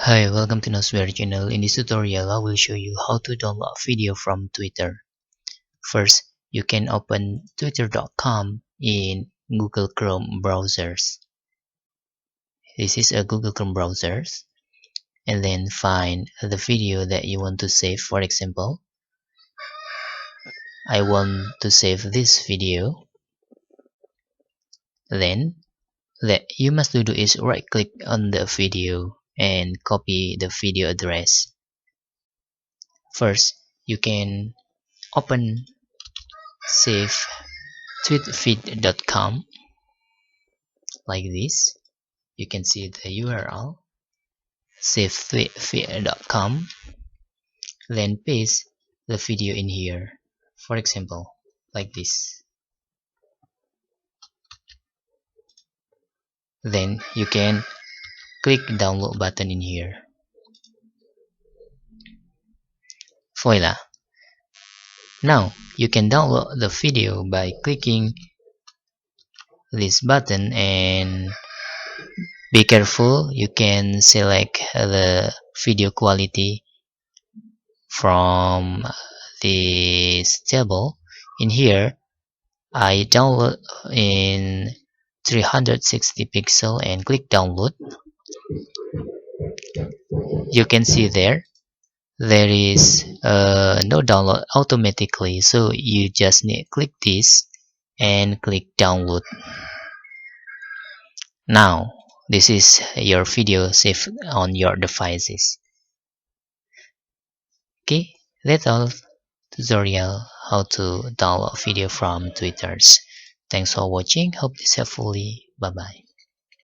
Hi, welcome to Nosberry channel. In this tutorial, I will show you how to download video from Twitter. First, you can open twitter.com in Google Chrome browsers. This is a Google Chrome browsers. And then find the video that you want to save. For example, I want to save this video. Then, what you must do is right click on the video and copy the video address. First, you can open save tweetfeed.com like this. You can see the URL save tweetfeed.com, then paste the video in here, for example like this. Then you can click download button in here. Voila! Now you can download the video by clicking this button, and be careful, you can select the video quality from this table. In here I download in 360 pixel and click download. You can see there is no download automatically, so you just need to click this and click download. Now this is your video saved on your devices. Okay, that's all tutorial how to download video from Twitter. Thanks for watching. Hope this helpful. Bye bye.